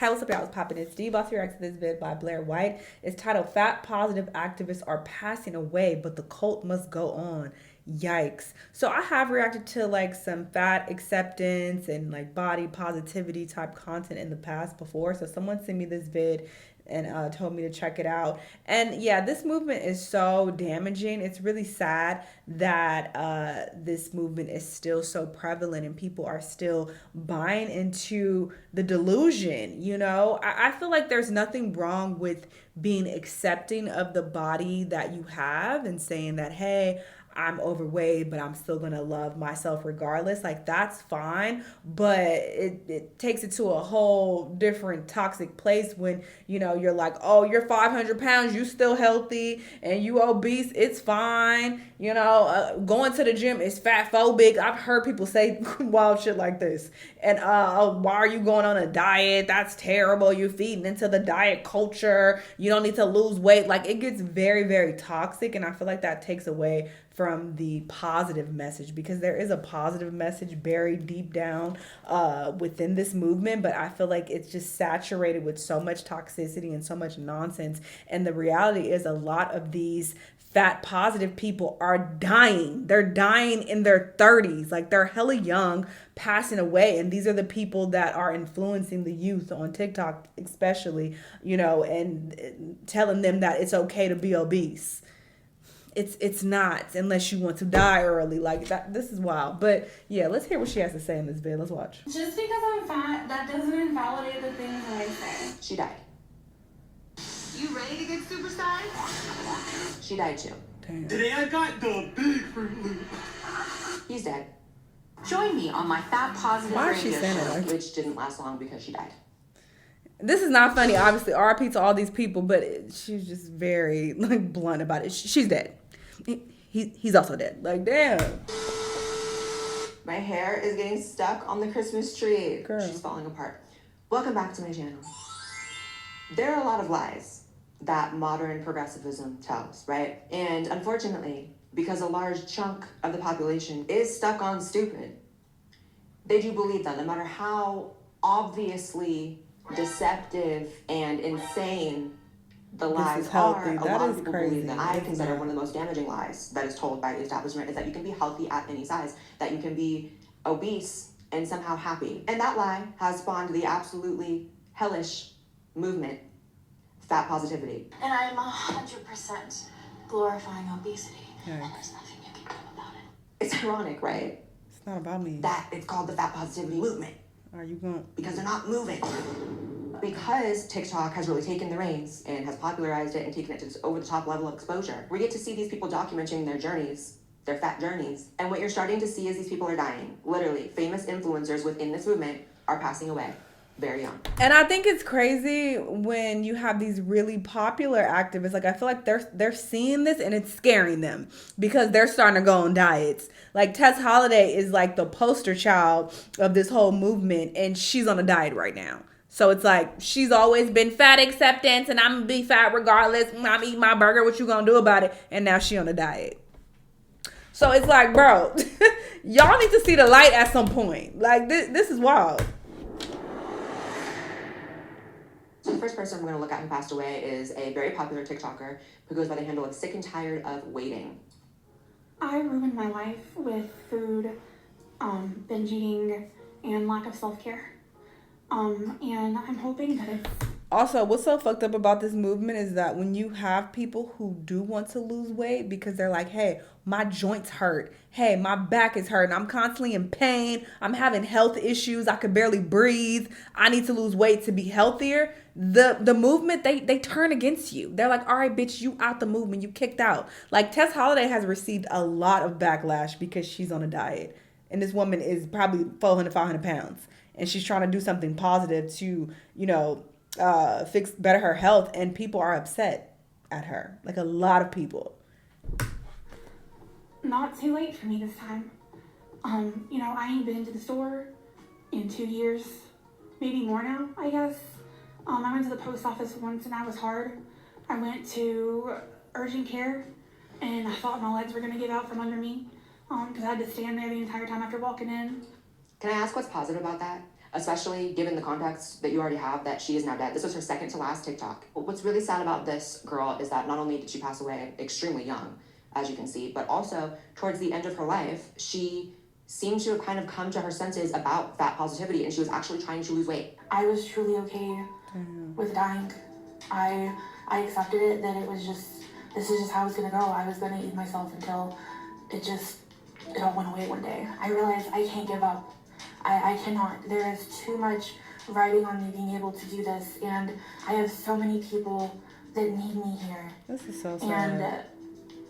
Hey, what's up, y'all? It's poppin'. It's D. Boss here. Reacts to this vid by Blair White. It's titled "Fat Positive Activists Are Passing Away, but the Cult Must Go On." Yikes. So I have reacted to like some fat acceptance and like body positivity type content in the past before. So someone sent me this vid and told me to check it out. And yeah, this movement is so damaging. It's really sad that this movement is still so prevalent and people are still buying into the delusion. You know, I feel like there's nothing wrong with being accepting of the body that you have and saying that, hey, I'm overweight, but I'm still gonna love myself regardless. Like that's fine, but it takes it to a whole different toxic place when you're like, oh, you're 500 pounds, you still healthy, and you obese, it's fine. Going to the gym is fat phobic. I've heard people say wild shit like this. And oh, why are you going on a diet? That's terrible. You're feeding into the diet culture. You don't need to lose weight. Like it gets very, very toxic, and I feel like that takes away from the positive message, because there is a positive message buried deep down within this movement, but I feel like it's just saturated with so much toxicity and so much nonsense. And the reality is a lot of these fat positive people are dying. They're dying in their 30s. Like they're hella young, passing away. And these are the people that are influencing the youth on TikTok, especially, and telling them that it's okay to be obese. It's not, unless you want to die early. Like that, this is wild. But yeah, let's hear what she has to say in this vid. Let's watch. Just because I'm fat, that doesn't invalidate the things that I say. She died. You ready to get super size? She died too. Damn. Today I got the big Fruit Loop. He's dead. Join me on my fat positive Why is she radio saying show, it like which didn't last long because she died. This is not funny, obviously. RIP to all these people, but she's just very like blunt about it. She's dead. He's also dead. Like, damn. My hair is getting stuck on the Christmas tree. Girl. She's falling apart. Welcome back to my channel. There are a lot of lies that modern progressivism tells, right? And unfortunately, because a large chunk of the population is stuck on stupid, they do believe that no matter how obviously deceptive and insane the lies are, a lot of people believe that. I consider one of the most damaging lies that is told by the establishment is that you can be healthy at any size, that you can be obese and somehow happy. And that lie has spawned the absolutely hellish movement, fat positivity. And I am 100% glorifying obesity. Yeah. And there's nothing you can do about it. It's ironic, right? It's not about me. That it's called the fat positivity movement. Are you going? Because they're not moving. Because TikTok has really taken the reins and has popularized it and taken it to this over-the-top level of exposure, we get to see these people documenting their journeys, their fat journeys. And what you're starting to see is these people are dying. Literally, famous influencers within this movement are passing away very young. And I think it's crazy when you have these really popular activists. Like I feel like they're seeing this and it's scaring them because they're starting to go on diets. Like Tess Holliday is like the poster child of this whole movement, and she's on a diet right now. So it's like she's always been fat acceptance, and I'm gonna be fat regardless. I'm eating my burger. What you gonna do about it? And now she on a diet. So it's like, bro, y'all need to see the light at some point. Like this is wild. So the first person we're going to look at who passed away is a very popular TikToker who goes by the handle of Sick and Tired of Waiting. I ruined my life with food, binge eating, and lack of self-care. And I'm hoping that it's... Also, what's so fucked up about this movement is that when you have people who do want to lose weight because they're like, hey, my joints hurt. Hey, my back is hurting. I'm constantly in pain. I'm having health issues. I can barely breathe. I need to lose weight to be healthier. The movement, they turn against you. They're like, all right, bitch, you out the movement. You kicked out. Like Tess Holliday has received a lot of backlash because she's on a diet. And this woman is probably 400, 500 pounds. And she's trying to do something positive to, better her health, and people are upset at her. Like a lot of people. Not too late for me this time. I ain't been to the store in 2 years, maybe more now, I guess. I went to the post office once and that was hard. I went to urgent care and I thought my legs were gonna give out from under me because I had to stand there the entire time after walking in. Can I ask what's positive about that? especially given the context that you already have that she is now dead. This was her second to last TikTok. What's really sad about this girl is that not only did she pass away extremely young, as you can see, but also towards the end of her life, she seemed to have kind of come to her senses about fat positivity, and she was actually trying to lose weight. I was truly okay with dying. I accepted it, that it was just, this is just how it was gonna go. I was gonna eat myself until it all went away one day. I realized I can't give up. I cannot. There is too much riding on me being able to do this, and I have so many people that need me here. This is so sad. And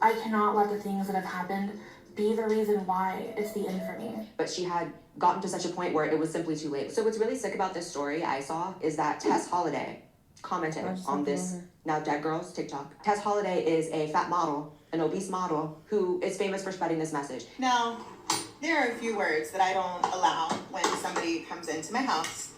I cannot let the things that have happened be the reason why it's the end for me. But she had gotten to such a point where it was simply too late. So what's really sick about this story I saw is that Tess Holliday commented on this now dead girl's TikTok. Tess Holliday is a fat model, an obese model, who is famous for spreading this message. Now, there are a few words that I don't allow when somebody comes into my house,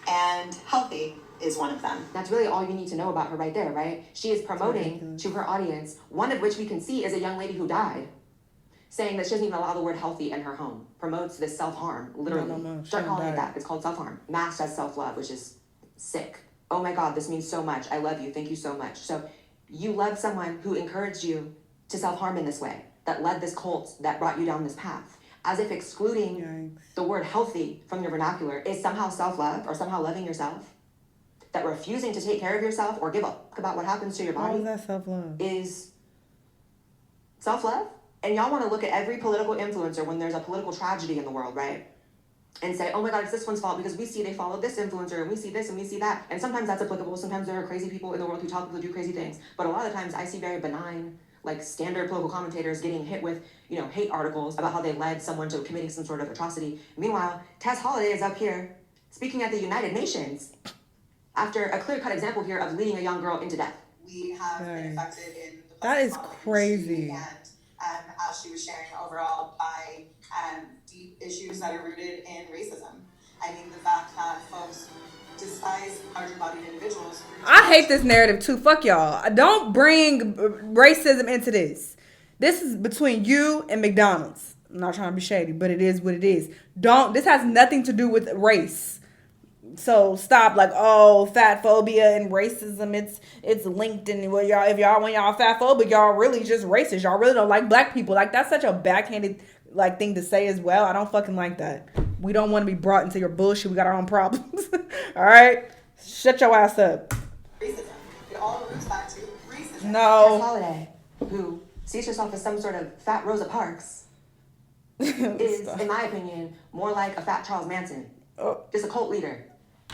and healthy is one of them. That's really all you need to know about her right there, right? She is promoting to her audience, one of which we can see is a young lady who died, saying that she doesn't even allow the word healthy in her home. Promotes this self-harm, literally. No. Start calling it that. It's called self-harm. Masked as self-love, which is sick. Oh my God, this means so much. I love you. Thank you so much. So you love someone who encouraged you to self-harm in this way, that led this cult, that brought you down this path. As if excluding the word healthy from your vernacular is somehow self-love or somehow loving yourself. That refusing to take care of yourself or give a fuck about what happens to your body. How is that self-love? Is self-love? And y'all want to look at every political influencer when there's a political tragedy in the world, right? And say, oh my God, it's this one's fault because we see they followed this influencer and we see this and we see that. And sometimes that's applicable. Sometimes there are crazy people in the world who tell people to do crazy things. But a lot of times I see very benign, like standard political commentators getting hit with, hate articles about how they led someone to committing some sort of atrocity. Meanwhile, Tess Holliday is up here speaking at the United Nations after a clear-cut example here of leading a young girl into death. We have been affected in the that is following crazy. And as she was sharing overall by deep issues that are rooted in racism. I mean, the fact that folks despise larger-bodied individuals. I hate this narrative too. Fuck y'all. Don't bring racism into this. This is between you and McDonald's. I'm not trying to be shady, but it is what it is. This has nothing to do with race. So stop fat phobia and racism. It's linked in when y'all fat phobic, y'all really just racist. Y'all really don't like black people. Like that's such a backhanded thing to say as well. I don't fucking like that. We don't want to be brought into your bullshit. We got our own problems. All right? Shut your ass up. Racism. It all roots back to racism. No. Tess Holliday, who sees herself as some sort of fat Rosa Parks, is, in my opinion, more like a fat Charles Manson. Just a cult leader.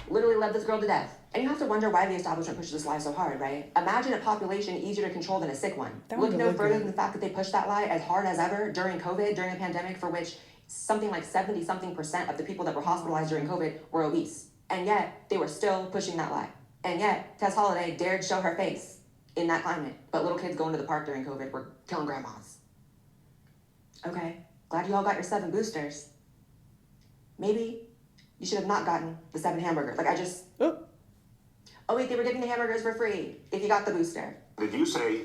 Literally led this girl to death. And you have to wonder why the establishment pushes this lie so hard, right? Imagine a population easier to control than a sick one. Look no further than the fact that they pushed that lie as hard as ever during COVID, during a pandemic for which something like 70-something% of the people that were hospitalized during COVID were obese. And yet, they were still pushing that lie. And yet, Tess Holliday dared show her face in that climate. But little kids going to the park during COVID were killing grandmas. Okay, glad you all got your 7 boosters. Maybe you should have not gotten the 7 hamburgers. Oh wait, they were giving the hamburgers for free if you got the booster. Did you say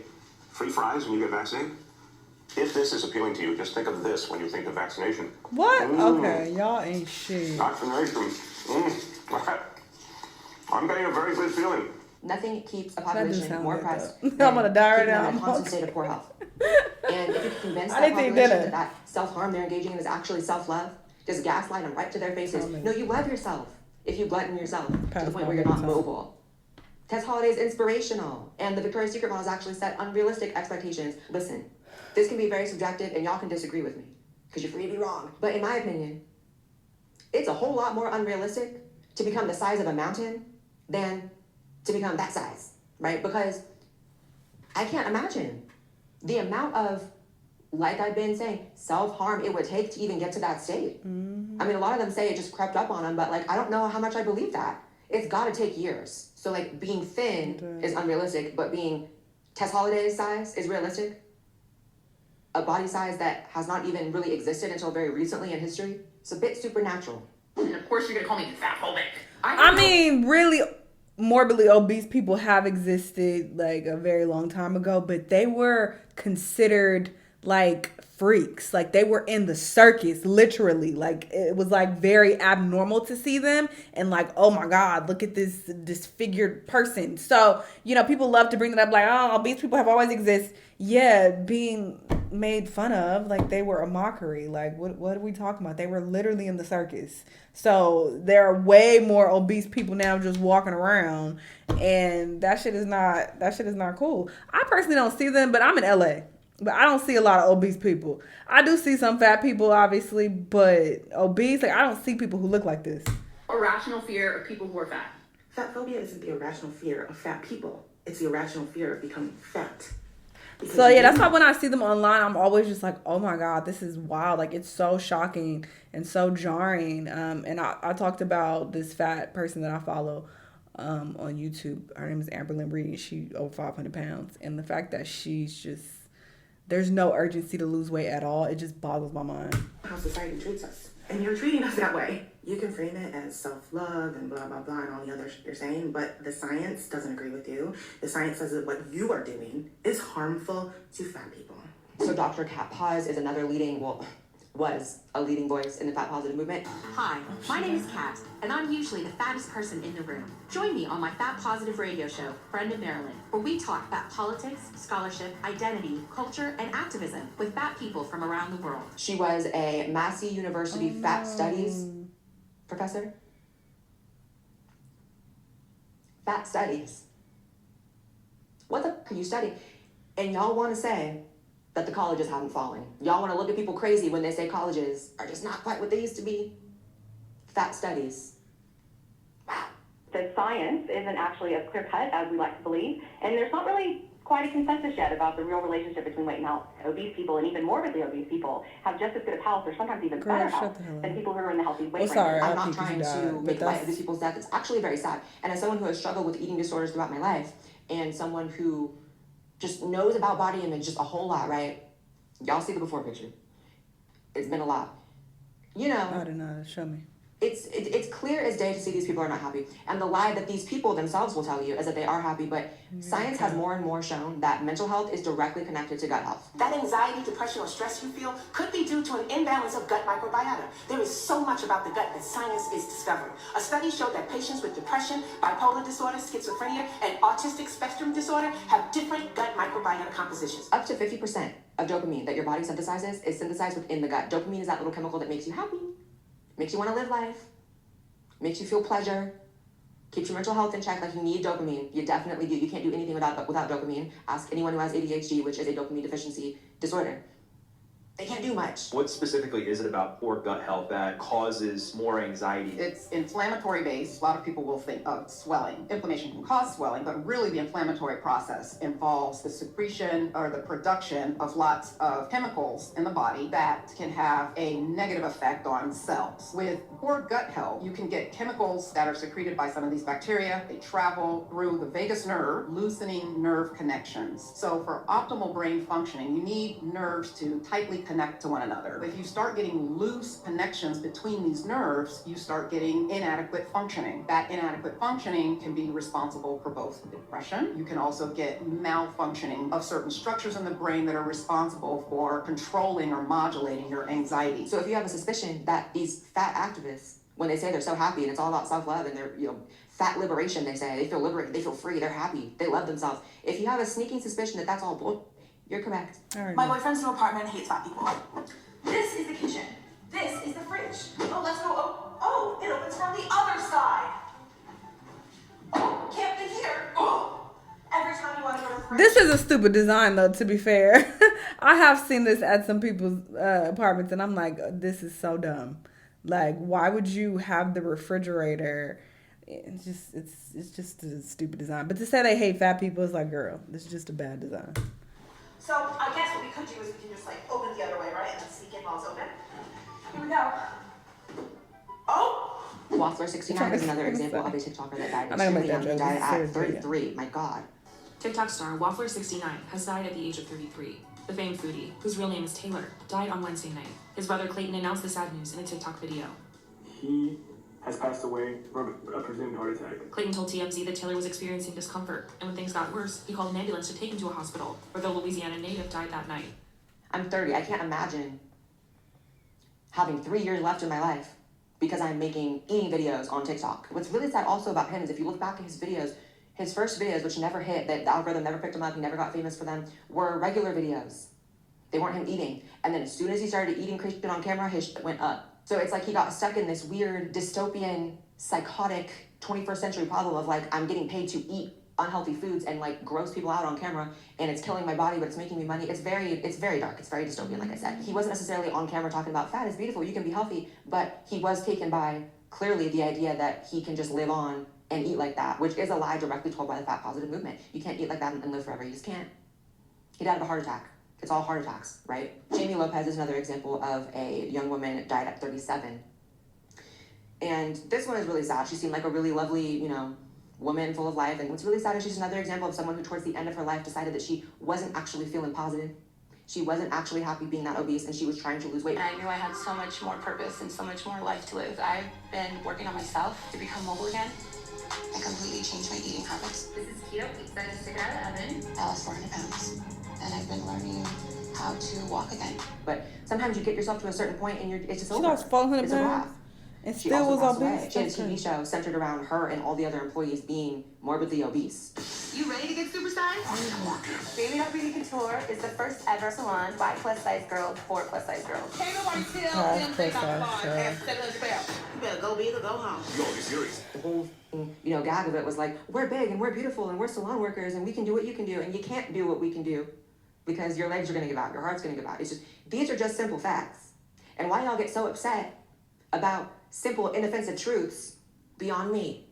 free fries when you get vaccinated? If this is appealing to you, just think of this when you think of vaccination. What? Okay, y'all ain't shit. Vaccination. I'm getting a very good feeling. Nothing keeps a population more pressed. I'm gonna die right now. In a constant state of poor health. And if you can convince I that didn't think population that self-harm they're engaging in is actually self-love, just gaslight them right to their faces. No, you love yourself if you glutton yourself to the point where you're not mobile. Tess Holliday is inspirational, and the Victoria's Secret models actually set unrealistic expectations. Listen, this can be very subjective, and y'all can disagree with me, because you're free to be wrong. But in my opinion, it's a whole lot more unrealistic to become the size of a mountain than to become that size, right? Because I can't imagine the amount of, like I've been saying, self-harm it would take to even get to that state. I mean, a lot of them say it just crept up on them, but I don't know how much I believe that. It's got to take years. So being thin is unrealistic, but being Tess Holliday's size is realistic. A body size that has not even really existed until very recently in history. It's a bit supernatural. And of course you're gonna call me fat phobic. I mean, really, morbidly obese people have existed a very long time ago, but they were considered freaks. Like they were in the circus, literally. Like it was like very abnormal to see them and like, oh my God, look at this disfigured person. So, you know, people love to bring that up like, oh, obese people have always existed. Yeah, being made fun of, like they were a mockery. Like what are we talking about? They were literally in the circus. So there are way more obese people now just walking around, and that shit is not cool. I personally don't see them, but I'm in LA. But I don't see a lot of obese people. I do see some fat people, obviously, but obese, like I don't see people who look like this. Irrational fear of people who are fat. Fat phobia isn't the irrational fear of fat people. It's the irrational fear of becoming fat. So yeah, that's why when I see them online, I'm always just like, oh my God, this is wild. Like it's so shocking and so jarring. And I talked about this fat person that I follow on YouTube. Her name is Amberlynn Reed. She over 500 pounds. And the fact that she's just, there's no urgency to lose weight at all. It just boggles my mind. How society treats us. And you're treating us that way. You can frame it as self-love and blah, blah, blah, and all the other shit you're saying, but the science doesn't agree with you. The science says that what you are doing is harmful to fat people. So Dr. Kat Paz is another was a leading voice in the fat positive movement. Hi, my name is Kat, and I'm usually the fattest person in the room. Join me on my Fat Positive radio show, Friend of Maryland, where we talk fat politics, scholarship, identity, culture, and activism with fat people from around the world. She was a Massey University fat studies professor. Fat studies. What the f are you studying? And y'all want to say that the colleges haven't fallen. Y'all want to look at people crazy when they say colleges are just not quite what they used to be. Fat studies. Wow. The science isn't actually as clear cut as we like to believe, and there's not really quite a consensus yet about the real relationship between weight and health. Obese people, and even morbidly obese people, have just as good of health, or sometimes even better health, than people who are in the healthy weight range. I'm not trying to make light of these people's death. It's actually very sad. And as someone who has struggled with eating disorders throughout my life, and someone who just knows about body image just a whole lot, right? Y'all see the before picture. It's been a lot. You know. I don't know. Show me. It's clear as day to see these people are not happy. And the lie that these people themselves will tell you is that they are happy, but science has more and more shown that mental health is directly connected to gut health. That anxiety, depression, or stress you feel could be due to an imbalance of gut microbiota. There is so much about the gut that science is discovering. A study showed that patients with depression, bipolar disorder, schizophrenia, and autistic spectrum disorder have different gut microbiota compositions. Up to 50% of dopamine that your body synthesizes is synthesized within the gut. Dopamine is that little chemical that makes you happy, makes you want to live life, makes you feel pleasure, keeps your mental health in check. Like, you need dopamine. You definitely do. You can't do anything without dopamine. Ask anyone who has ADHD, which is a dopamine deficiency disorder. They can't do much. What specifically is it about poor gut health that causes more anxiety? It's inflammatory based. A lot of people will think of swelling. Inflammation can cause swelling, but really the inflammatory process involves the secretion or the production of lots of chemicals in the body that can have a negative effect on cells. With poor gut health, you can get chemicals that are secreted by some of these bacteria. They travel through the vagus nerve, loosening nerve connections. So for optimal brain functioning, you need nerves to tightly connect to one another. If you start getting loose connections between these nerves, you start getting inadequate functioning. That inadequate functioning can be responsible for both depression. You can also get malfunctioning of certain structures in the brain that are responsible for controlling or modulating your anxiety. So if you have a suspicion that these fat activists, when they say they're so happy and it's all about self-love and they're, fat liberation, they say, they feel liberated, they feel free, they're happy, they love themselves. If you have a sneaking suspicion that that's all bull, you're correct. My boyfriend's new apartment hates fat people. This is the kitchen. This is the fridge. Oh, let's go. Oh, it opens from the other side. Oh, can't be here. Oh. Every time you want to go to the fridge. This is a stupid design, though, to be fair. I have seen this at some people's apartments, and I'm like, this is so dumb. Like, why would you have the refrigerator? It's just a stupid design. But to say they hate fat people is like, girl, this is just a bad design. So I guess what we could do is we can just open it the other way, right? And then sneak in while it's open. Here we go. Oh! Waffler69 is another example of a TikToker that died extremely young. He died at 33. My God. TikTok star Waffler69 has died at the age of 33. The famed foodie, whose real name is Taylor, died on Wednesday night. His brother Clayton announced the sad news in a TikTok video. He has passed away from a presumed heart attack. Clayton told TMZ that Taylor was experiencing discomfort, and when things got worse, he called an ambulance to take him to a hospital, where the Louisiana native died that night. I'm 30. I can't imagine having 3 years left in my life because I'm making eating videos on TikTok. What's really sad also about him is if you look back at his videos, his first videos, which never hit, that the algorithm never picked him up, he never got famous for them, were regular videos. They weren't him eating. And then as soon as he started eating crazy shit on camera, his shit went up. So it's like he got stuck in this weird, dystopian, psychotic 21st century problem of like, I'm getting paid to eat unhealthy foods and like gross people out on camera, and it's killing my body, but it's making me money. It's very dark. It's very dystopian, like I said. He wasn't necessarily on camera talking about fat is beautiful, you can be healthy, but he was taken by clearly the idea that he can just live on and eat like that, which is a lie directly told by the fat positive movement. You can't eat like that and live forever. You just can't. He died of a heart attack. It's all heart attacks, right? Jamie Lopez is another example of a young woman that died at 37. And this one is really sad. She seemed like a really lovely, woman full of life. And what's really sad is she's another example of someone who towards the end of her life decided that she wasn't actually feeling positive. She wasn't actually happy being that obese, and she was trying to lose weight. I knew I had so much more purpose and so much more life to live. I've been working on myself to become mobile again. I completely changed my eating habits. This is keto pizza, just took it out of the oven. I lost 400 pounds, and I've been learning how to walk again. But sometimes you get yourself to a certain point and it's just over. She lost 400 it's a pounds. wrap. And She still also was passed away. obese. She had a TV show centered around her and all the other employees being morbidly obese. You ready to get supersized? Baby Dot Beauty Couture is the first ever salon by plus-size girls for plus-size girls. Can't nobody tell them they got the bar and set us fair. You better go big or go home. You gotta be serious. The whole gag of it was like, we're big and we're beautiful and we're salon workers and we can do what you can do, and you can't do what we can do because your legs are gonna give out, your heart's gonna give out. It's just, these are just simple facts. And why y'all get so upset about simple, inoffensive truths beyond me.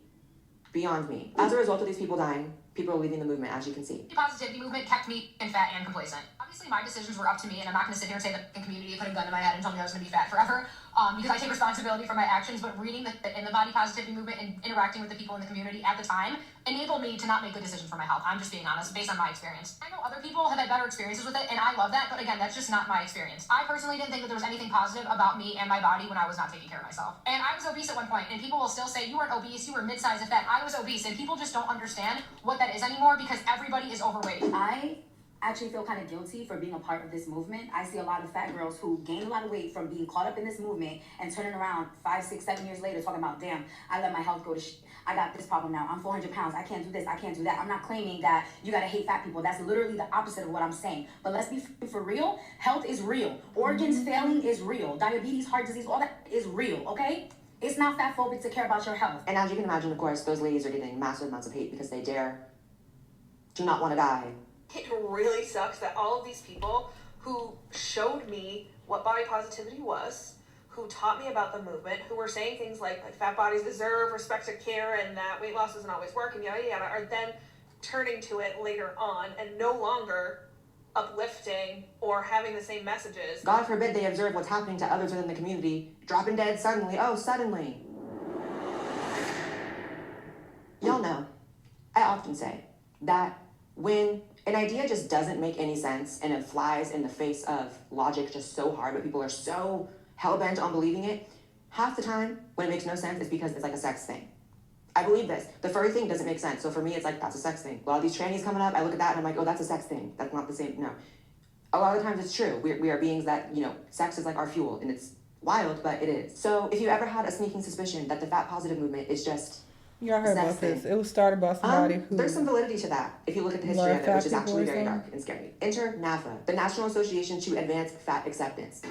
Beyond me. As a result of these people dying, people are leaving the movement, as you can see. The positivity movement kept me fat and complacent. Obviously, my decisions were up to me, and I'm not going to sit here and say that the community put a gun to my head and told me I was going to be fat forever, because I take responsibility for my actions. But reading the in the body positivity movement and interacting with the people in the community at the time enabled me to not make good decisions for my health. I'm just being honest, based on my experience. I know other people have had better experiences with it, and I love that. But again, that's just not my experience. I personally didn't think that there was anything positive about me and my body when I was not taking care of myself. And I was obese at one point, and people will still say you weren't obese, you were mid-size and fat. I was obese, and people just don't understand what that is anymore because everybody is overweight. I actually feel kind of guilty for being a part of this movement. I see a lot of fat girls who gain a lot of weight from being caught up in this movement and turning around 5, 6, 7 years later talking about, damn, I let my health go to shit. I got this problem now. I'm 400 pounds. I can't do this. I can't do that. I'm not claiming that you got to hate fat people. That's literally the opposite of what I'm saying. But let's be for real. Health is real. Organs failing is real. Diabetes, heart disease, all that is real, okay? It's not fat phobic to care about your health. And as you can imagine, of course, those ladies are getting massive amounts of hate because they do not want to die. It really sucks that all of these people who showed me what body positivity was, who taught me about the movement, who were saying things like fat bodies deserve respect and care and that weight loss doesn't always work and yada yada, are then turning to it later on and no longer uplifting or having the same messages. God forbid they observe what's happening to others within the community, dropping dead suddenly. Oh, suddenly. Y'all know, I often say that when an idea just doesn't make any sense and it flies in the face of logic just so hard, but people are so hell-bent on believing it, half the time when it makes no sense is because it's like a sex thing. I believe this. The furry thing doesn't make sense. So for me, it's like, that's a sex thing. A lot of these trannies coming up, I look at that and I'm like, oh, that's a sex thing. That's not the same. No. A lot of the times it's true. We are beings that, sex is like our fuel, and it's wild, but it is. So if you ever had a sneaking suspicion that the fat positive movement is just I heard about this. It was started by somebody who... There's some validity to that if you look at the history of it, which is actually very dark and scary. Enter NAFA, the National Association to Advance Fat Acceptance.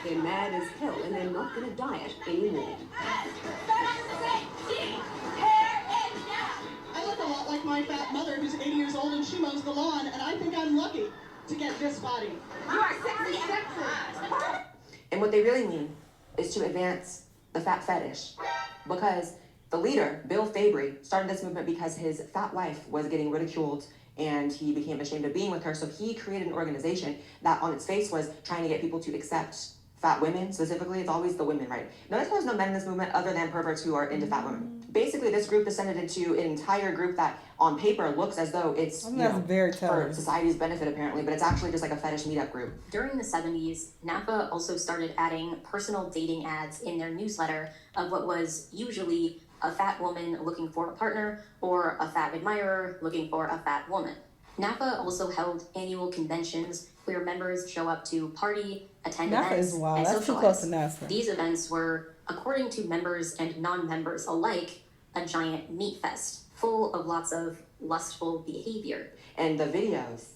They're mad as hell and they're not going to diet anymore. I look a lot like my fat mother who's 80 years old and she mows the lawn, and I think I'm lucky to get this body. You are sexy. And what they really mean is to advance the fat fetish, because the leader, Bill Fabry, started this movement because his fat wife was getting ridiculed and he became ashamed of being with her, so he created an organization that on its face was trying to get people to accept fat women. Specifically, it's always the women, right? Notice there's no men in this movement other than perverts who are into fat women. Basically, this group descended into an entire group that on paper looks as though it's for society's benefit apparently, but it's actually just like a fetish meetup group. During the 70s, NAFA also started adding personal dating ads in their newsletter of what was usually a fat woman looking for a partner or a fat admirer looking for a fat woman. NAPA also held annual conventions where members show up to party, attend NAPA events, is wild. and That's too close to socialize. NASA. These events were, according to members and non-members alike, a giant meat fest, full of lots of lustful behavior. And the videos.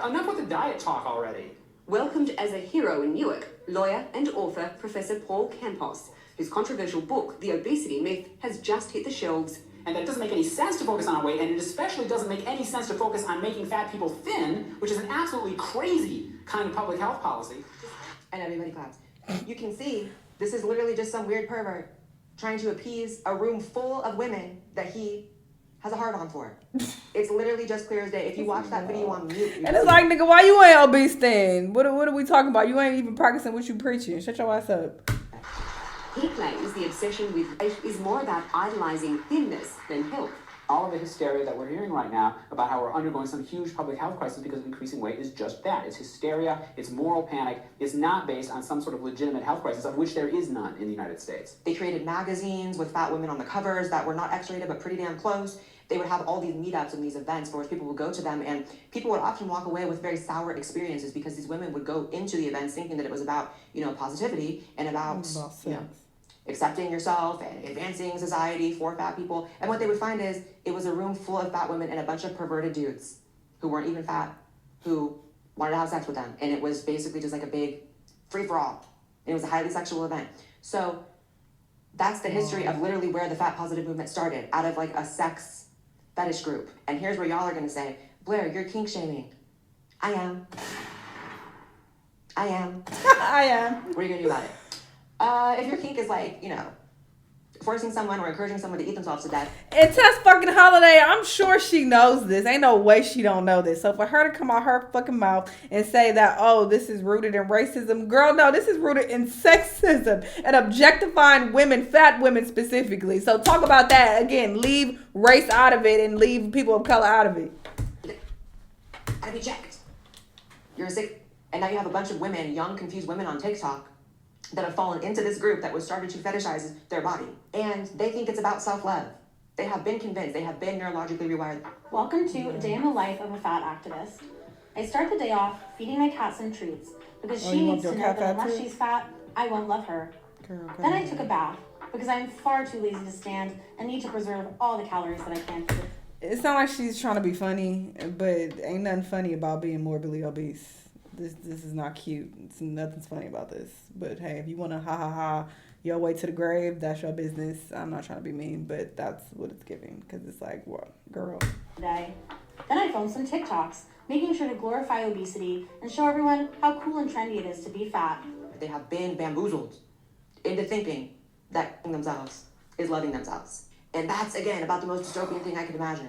Enough with the diet talk already. Welcomed as a hero in Newark, lawyer and author Professor Paul Campos, whose controversial book, The Obesity Myth, has just hit the shelves. And that it doesn't make any sense to focus on weight, and it especially doesn't make any sense to focus on making fat people thin, which is an absolutely crazy kind of public health policy. And everybody claps. You can see, this is literally just some weird pervert trying to appease a room full of women that he has a hard on for. It's literally just clear as day. If you watch that video on mute, and it's like, nigga, why you ain't obese then? What are we talking about? You ain't even practicing what you preaching. Shut your ass up. He claims the obsession with weight is more about idolizing thinness than health. All of the hysteria that we're hearing right now about how we're undergoing some huge public health crisis because of increasing weight is just that. It's hysteria, it's moral panic, it's not based on some sort of legitimate health crisis, of which there is none in the United States. They created magazines with fat women on the covers that were not X-rated but pretty damn close. They would have all these meetups and these events for which people would go to them, and people would often walk away with very sour experiences because these women would go into the events thinking that it was about, positivity and about accepting yourself and advancing society for fat people. And what they would find is it was a room full of fat women and a bunch of perverted dudes who weren't even fat, who wanted to have sex with them. And it was basically just like a big free-for-all. And it was a highly sexual event. So that's the history of literally where the fat positive movement started, out of like a sex fetish group. And here's where y'all are gonna say, Blair, you're kink shaming. I am. I am. What are you gonna do about it? If your kink is like, forcing someone or encouraging someone to eat themselves to death. And Tess fucking Holiday, I'm sure she knows this. Ain't no way she don't know this. So for her to come out her fucking mouth and say that, oh, this is rooted in racism. Girl, no, this is rooted in sexism and objectifying women, fat women specifically. So talk about that. Again, leave race out of it and leave people of color out of it. Gotta be checked. You're sick. And now you have a bunch of women, young, confused women on TikTok that have fallen into this group that was started to fetishize their body. And they think it's about self-love. They have been convinced. They have been neurologically rewired. Welcome to A Day in the Life of a Fat Activist. I start the day off feeding my cat some treats because she needs to know that unless she's fat, I won't love her. Then I took a bath because I'm far too lazy to stand and need to preserve all the calories that I can. It's not like she's trying to be funny, but ain't nothing funny about being morbidly obese. This is not cute. Nothing's funny about this. But hey, if you want to ha your way to the grave, that's your business. I'm not trying to be mean, but that's what it's giving. Because it's like, what, girl? Today. Then I filmed some TikToks, making sure to glorify obesity and show everyone how cool and trendy it is to be fat. They have been bamboozled into thinking that themselves is loving themselves. And that's, again, about the most dystopian thing I could imagine.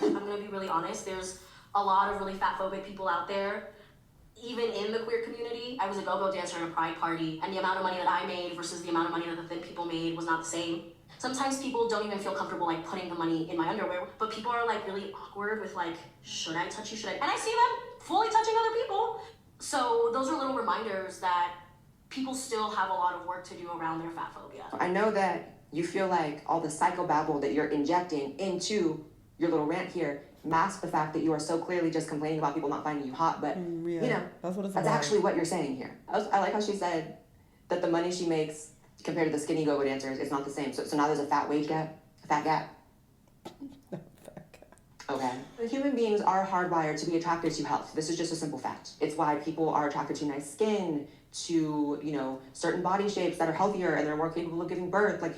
I'm going to be really honest. There's a lot of really fat-phobic people out there. Even in the queer community, I was a go-go dancer in a pride party, and the amount of money that I made versus the amount of money that the thin people made was not the same. Sometimes people don't even feel comfortable like putting the money in my underwear, but people are like really awkward with like, should I touch you? Should I? And I see them fully touching other people. So those are little reminders that people still have a lot of work to do around their fat phobia. I know that you feel like all the psychobabble that you're injecting into your little rant here mask the fact that you are so clearly just complaining about people not finding you hot, but that's what it's that's actually what you're saying here. I like how she said that the money she makes compared to the skinny go-go dancers is not the same. So now there's a fat wage gap, a fat gap. Okay. Human beings are hardwired to be attracted to health. This is just a simple fact. It's why people are attracted to nice skin, to certain body shapes that are healthier and they're more capable of giving birth. Like,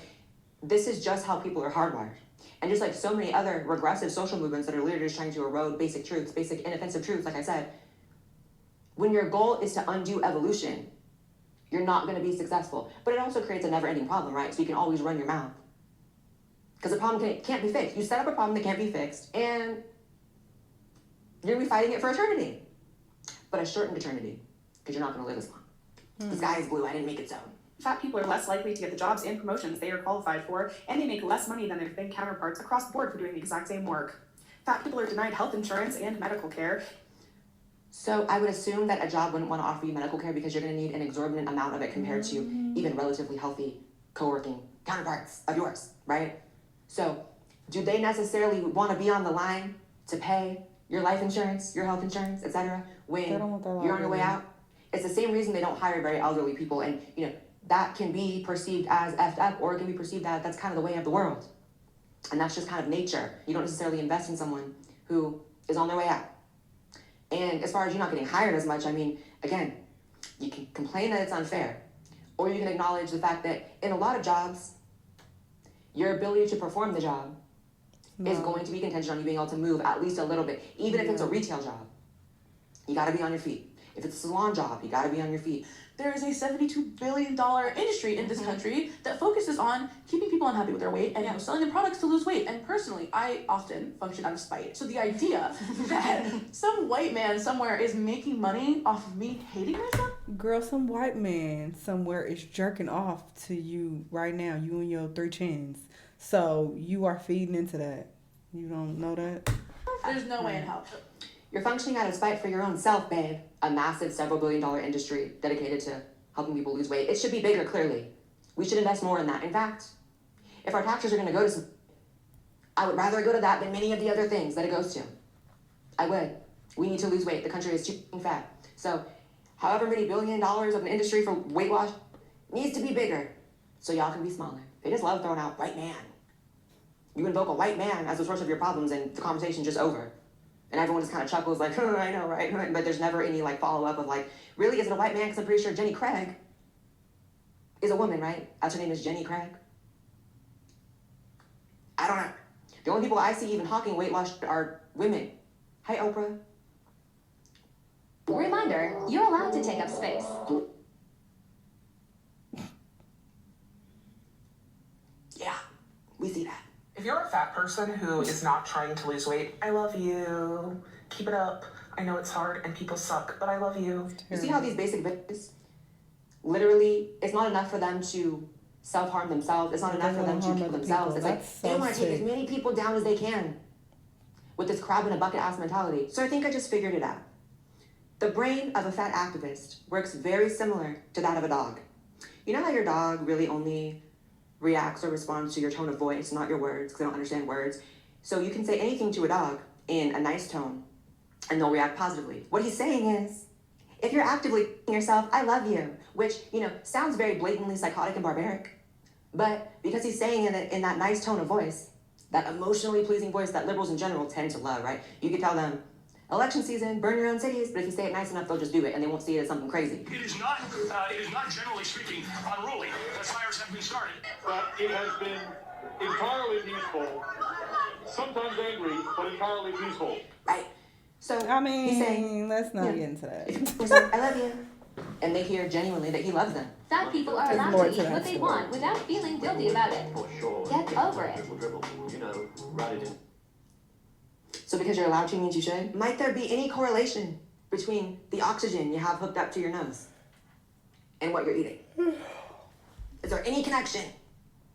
this is just how people are hardwired. And just like so many other regressive social movements that are literally just trying to erode basic truths, basic inoffensive truths, like I said, when your goal is to undo evolution, you're not going to be successful. But it also creates a never-ending problem, right? So you can always run your mouth. Because the problem can't be fixed. You set up a problem that can't be fixed, and you're going to be fighting it for eternity. But a shortened eternity, because you're not going to live as long. The sky is blue. I didn't make it so. Fat people are less likely to get the jobs and promotions they are qualified for, and they make less money than their thin counterparts across the board for doing the exact same work. Fat people are denied health insurance and medical care. So I would assume that a job wouldn't want to offer you medical care because you're going to need an exorbitant amount of it compared to even relatively healthy co-working counterparts of yours, right? So Do they necessarily want to be on the line to pay your life insurance, your health insurance, etc. when you're on your way out? It's the same reason they don't hire very elderly people, and that can be perceived as effed up, or it can be perceived that that's kind of the way of the world. And that's just kind of nature. You don't necessarily invest in someone who is on their way out. And as far as you not getting hired as much, I mean, again, you can complain that it's unfair, or you can acknowledge the fact that in a lot of jobs, your ability to perform the job is going to be contingent on you being able to move at least a little bit. Even if it's a retail job, you gotta be on your feet. If it's a salon job, you gotta be on your feet. There is a $72 billion industry in this country that focuses on keeping people unhappy with their weight and selling them products to lose weight. And personally, I often function out of spite. So the idea that some white man somewhere is making money off of me hating myself? Girl, some white man somewhere is jerking off to you right now, you and your 3 chins. So you are feeding into that. You don't know that? There's no way in hell. You're functioning out of spite for your own self, babe. A massive several billion-dollar industry dedicated to helping people lose weight. It should be bigger, clearly. We should invest more in that. In fact, if our taxes are going to go to some, I would rather go to that than many of the other things that it goes to. I would. We need to lose weight. The country is too fat. So, however many $1 billion of an industry for weight loss needs to be bigger so y'all can be smaller. They just love throwing out white man. You invoke a white man as the source of your problems and the conversation's just over. And everyone just kind of chuckles like, oh, I know, right? But there's never any follow-up of really, is it a white man? Because I'm pretty sure Jenny Craig is a woman, right? That's her name is Jenny Craig. I don't know. The only people I see even hawking weight loss are women. Hi, Oprah. Reminder, you're allowed to take up space. Yeah, we see that. If you're a fat person who is not trying to lose weight, I love you. Keep it up. I know it's hard and people suck, but I love you. You see how these basic bitches, literally, it's not enough for them to self-harm themselves. It's not enough for them to kill themselves. It's they want to take as many people down as they can with this crab in a bucket ass mentality. So I think I just figured it out. The brain of a fat activist works very similar to that of a dog. You know how your dog really only reacts or responds to your tone of voice, not your words, because they don't understand words. So you can say anything to a dog in a nice tone, and they'll react positively. What he's saying is, if you're actively yourself, I love you, which, sounds very blatantly psychotic and barbaric, but because he's saying it in that nice tone of voice, that emotionally pleasing voice that liberals in general tend to love, right? You could tell them, election season, burn your own cities, but if you say it nice enough, they'll just do it, and they won't see it as something crazy. It is not generally speaking unruly. The fires have been started. But it has been entirely peaceful, sometimes angry, but entirely peaceful. Right. So, he's saying, let's not get into that. I love you. And they hear genuinely that he loves them. Fat people are allowed to eat what they want without feeling guilty about it. For sure. Get over it. Dribble, write it in. So because you're allowed to means you should? Might there be any correlation between the oxygen you have hooked up to your nose and what you're eating? Is there any connection?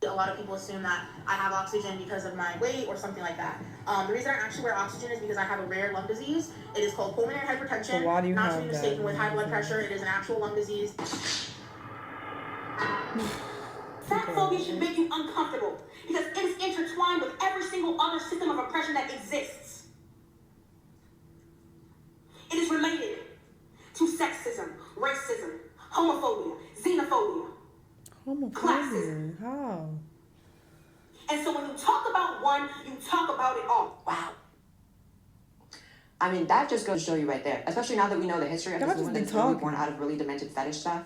A lot of people assume that I have oxygen because of my weight or something like that. The reason I actually wear oxygen is because I have a rare lung disease. It is called pulmonary hypertension, So why do you not to have be that? mistaken with high blood pressure. It is an actual lung disease. Fat phobia should make you uncomfortable because it is intertwined with every single other system of oppression that exists. It is related to sexism, racism, homophobia, xenophobia. Homophobia? How? And so when you talk about one, you talk about it all. Wow. I mean, that just goes to show you right there, especially now that we know the history of this movement that's really born out of really demented fetish stuff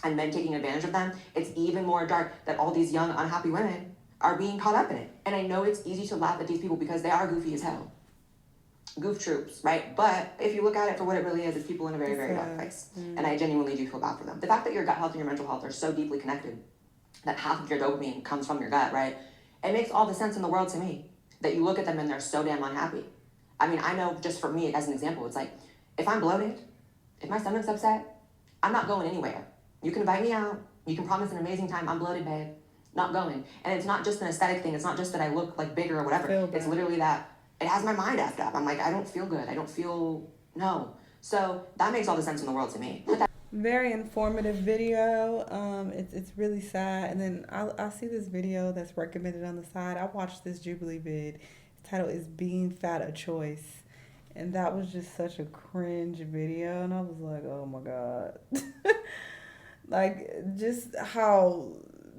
and men taking advantage of them. It's even more dark that all these young, unhappy women are being caught up in it. And I know it's easy to laugh at these people because they are goofy as hell. Goof troops, right? But if you look at it for what it really is, it's people in a very, very dark place. And I genuinely do feel bad for them. The fact that your gut health and your mental health are so deeply connected, that half of your dopamine comes from your gut, right? It makes all the sense in the world to me that you look at them and they're so damn unhappy. I mean, I know just for me, as an example, it's like, if I'm bloated, if my stomach's upset, I'm not going anywhere. You can invite me out. You can promise an amazing time. I'm bloated, babe. Not going. And it's not just an aesthetic thing. It's not just that I look bigger or whatever. It's literally that it has my mind effed up. I'm like, I don't feel good. I don't feel, no. So that makes all the sense in the world to me. Very informative video. It's really sad. And then I see this video that's recommended on the side. I watched this Jubilee vid. The title is "Being Fat a Choice," and that was just such a cringe video. And I was like, oh my god, like just how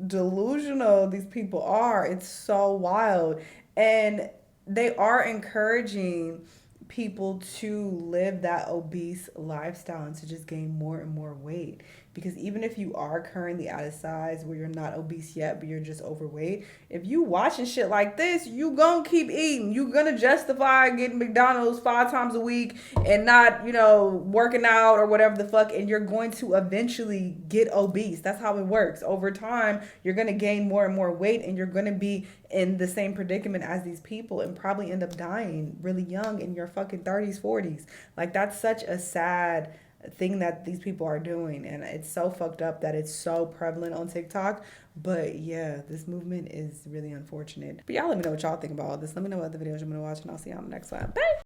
delusional these people are. It's so wild, and they are encouraging people to live that obese lifestyle and to just gain more and more weight. Because even if you are currently at a size where you're not obese yet, but you're just overweight, if you watching shit like this, you gonna keep eating. You gonna justify getting McDonald's 5 times a week and not, working out or whatever the fuck, and you're going to eventually get obese. That's how it works. Over time, you're gonna gain more and more weight, and you're gonna be in the same predicament as these people and probably end up dying really young in your fucking 30s, 40s. Like, that's such a sad thing that these people are doing, and it's so fucked up that it's so prevalent on TikTok. But yeah, this movement is really unfortunate. But y'all let me know what y'all think about all this. Let me know what other videos you want to watch, and I'll see you on the next one. Bye.